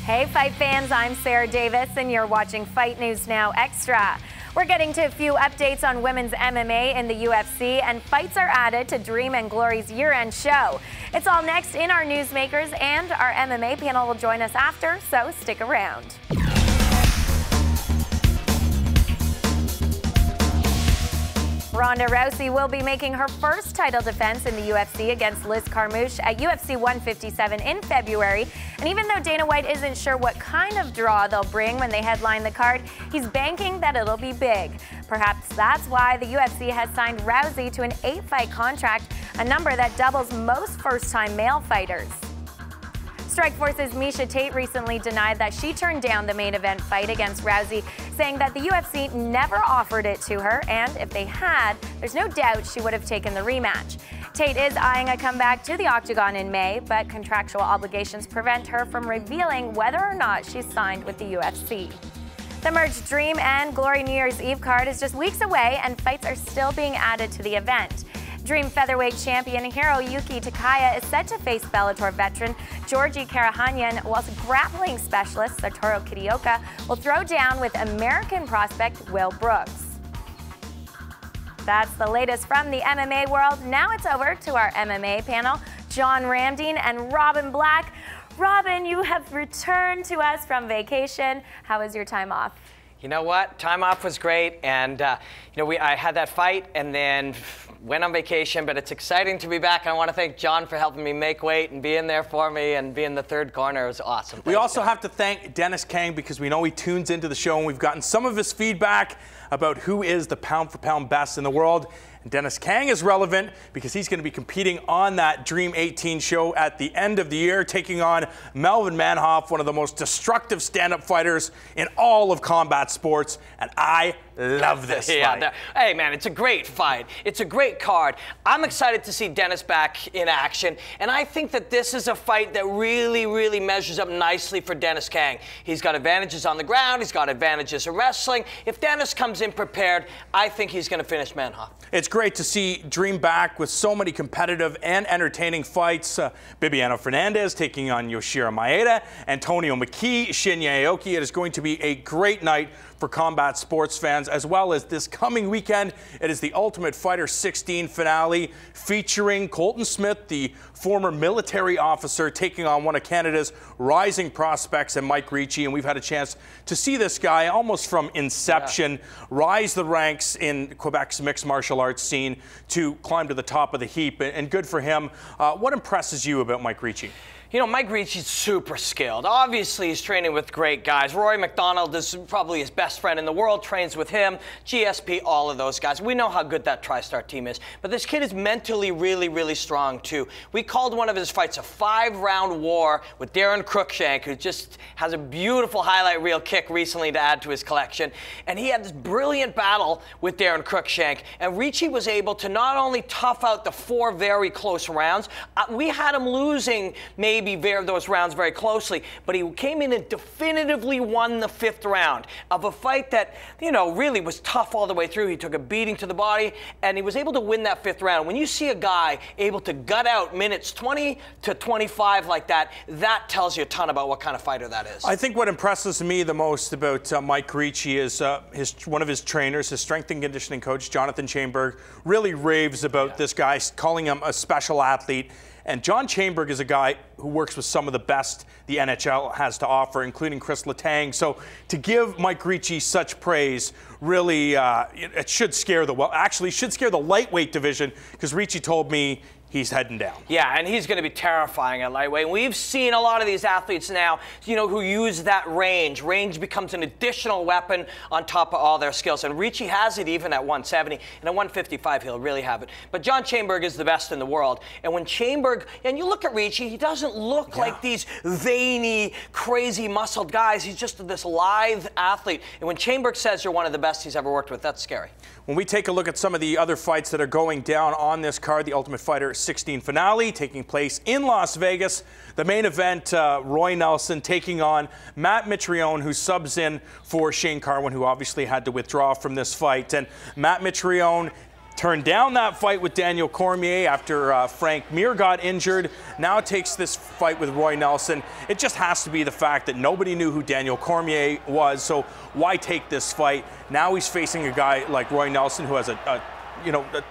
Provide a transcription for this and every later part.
Hey Fight fans, I'm Sarah Davis and you're watching Fight News Now Extra. We're getting to a few updates on women's MMA in the UFC, and fights are added to Dream and Glory's year-end show. It's all next in our Newsmakers, and our MMA panel will join us after, so stick around. Ronda Rousey will be making her first title defense in the UFC against Liz Carmouche at UFC 157 in February. And even though Dana White isn't sure what kind of draw they'll bring when they headline the card, he's banking that it'll be big. Perhaps that's why the UFC has signed Rousey to an 8-fight contract, a number that doubles most first-time male fighters. Strikeforce's Miesha Tate recently denied that she turned down the main event fight against Rousey, saying that the UFC never offered it to her, and if they had, there's no doubt she would have taken the rematch. Tate is eyeing a comeback to the octagon in May, but contractual obligations prevent her from revealing whether or not she's signed with the UFC. The merged Dream and Glory New Year's Eve card is just weeks away, and fights are still being added to the event. Dream featherweight champion Hiroyuki Takaya is set to face Bellator veteran Georgi Karahanyan, whilst grappling specialist Satoru Kitaoka will throw down with American prospect Will Brooks. That's the latest from the MMA world. Now it's over to our MMA panel, John Ramdeen and Robin Black. Robin, you have returned to us from vacation. How was your time off? You know what? Time off was great, and I had that fight and then went on vacation, but it's exciting to be back. I want to thank John for helping me make weight and being there for me and being the third corner. It was awesome. We also have to thank Dennis Kang, because we know he tunes into the show, and we've gotten some of his feedback about who is the pound-for-pound best in the world. And Dennis Kang is relevant because he's going to be competing on that DREAM.18 show at the end of the year, taking on Melvin Manhoff, one of the most destructive stand-up fighters in all of combat sports. And I love this fight. Hey, man, it's a great fight. It's a great card. I'm excited to see Dennis back in action, and I think that this is a fight that really, really measures up nicely for Dennis Kang. He's got advantages on the ground. He's got advantages in wrestling. If Dennis comes in prepared, I think he's going to finish Manhoff. It's great to see Dream back with so many competitive and entertaining fights. Bibiano Fernandez taking on Yoshiro Maeda, Antonio McKee, Shinya Aoki. It is going to be a great night for combat sports fans, as well as this coming weekend. It is the Ultimate Fighter 16 finale featuring Colton Smith, the former military officer, taking on one of Canada's rising prospects, and Mike Ricci. And we've had a chance to see this guy almost from inception rise the ranks in Quebec's mixed martial arts scene to climb to the top of the heap, and good for him. What impresses you about Mike Ricci? You know, Mike Ricci's super skilled. Obviously, he's training with great guys. Rory McDonald is probably his best friend in the world, trains with him. GSP, all of those guys. We know how good that TriStar team is. But this kid is mentally really, really strong, too. We called one of his fights a 5-round war with Darren Cruikshank, who just has a beautiful highlight reel kick recently to add to his collection. And he had this brilliant battle with Darren Cruikshank. And Ricci was able to not only tough out the 4 very close rounds, we had him losing maybe those rounds very closely, but he came in and definitively won the 5th round of a fight that, really was tough all the way through. He took a beating to the body, and he was able to win that 5th round. When you see a guy able to gut out minutes 20 to 25 like that, that tells you a ton about what kind of fighter that is. I think what impresses me the most about Mike Ricci is one of his trainers, his strength and conditioning coach, Jonathan Chainberg, really raves about this guy, calling him a special athlete. And John Chainberg is a guy who works with some of the best the NHL has to offer, including Chris Letang. So to give Mike Ricci such praise, really, it should scare should scare the lightweight division, because Ricci told me he's heading down. Yeah, and he's going to be terrifying at lightweight. And we've seen a lot of these athletes now, who use that range. Range becomes an additional weapon on top of all their skills. And Ricci has it even at 170. And at 155, he'll really have it. But John Chainberg is the best in the world. And when Chainberg, and you look at Ricci, he doesn't look like these veiny, crazy, muscled guys. He's just this lithe athlete. And when Chainberg says you're one of the best he's ever worked with, that's scary. When we take a look at some of the other fights that are going down on this card, the Ultimate Fighter 16 finale taking place in Las Vegas. The main event, Roy Nelson taking on Matt Mitrione, who subs in for Shane Carwin, who obviously had to withdraw from this fight. And Matt Mitrione turned down that fight with Daniel Cormier after Frank Mir got injured. Now takes this fight with Roy Nelson. It just has to be the fact that nobody knew who Daniel Cormier was, so why take this fight? Now he's facing a guy like Roy Nelson who has a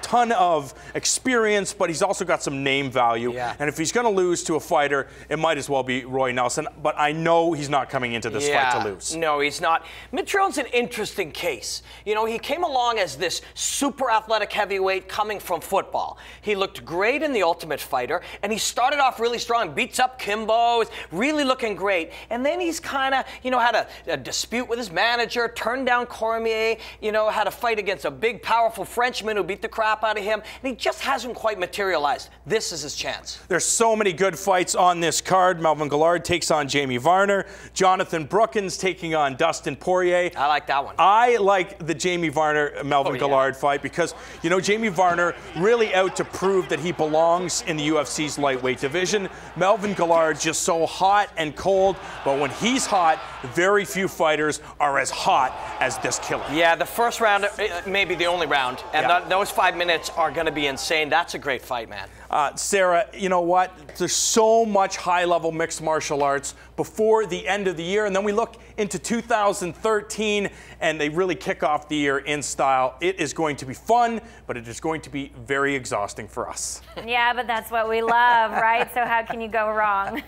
ton of experience, but he's also got some name value. Yeah. And if he's going to lose to a fighter, it might as well be Roy Nelson. But I know he's not coming into this fight to lose. No, he's not. Mitrione's an interesting case. You know, he came along as this super athletic heavyweight coming from football. He looked great in The Ultimate Fighter, and he started off really strong, beats up Kimbo, is really looking great. And then he's kind of, had a dispute with his manager, turned down Cormier, had a fight against a big, powerful Frenchman who beat the crap out of him, and he just hasn't quite materialized. This is his chance. There's so many good fights on this card. Melvin Guillard takes on Jamie Varner. Jonathan Brookins taking on Dustin Poirier. I like that one. I like the Jamie Varner-Melvin Guillard fight because, Jamie Varner really out to prove that he belongs in the UFC's lightweight division. Melvin Guillard just so hot and cold, but when he's hot, very few fighters are as hot as this killer. Yeah, the first round may be the only round, and those 5 minutes are going to be insane. That's a great fight, man. Sarah, you know what? There's so much high-level mixed martial arts before the end of the year, and then we look into 2013, and they really kick off the year in style. It is going to be fun, but it is going to be very exhausting for us. Yeah, but that's what we love, right? So how can you go wrong?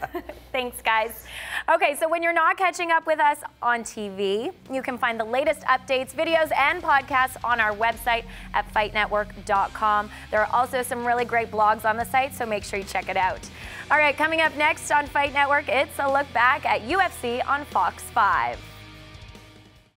Thanks, guys. Okay, so when you're not catching up with us on TV, you can find the latest updates, videos, and podcasts on our website at fightnetwork.com. There are also some really great blogs on the site, so make sure you check it out. All right, coming up next on Fight Network, it's a look back at UFC on Fox 5.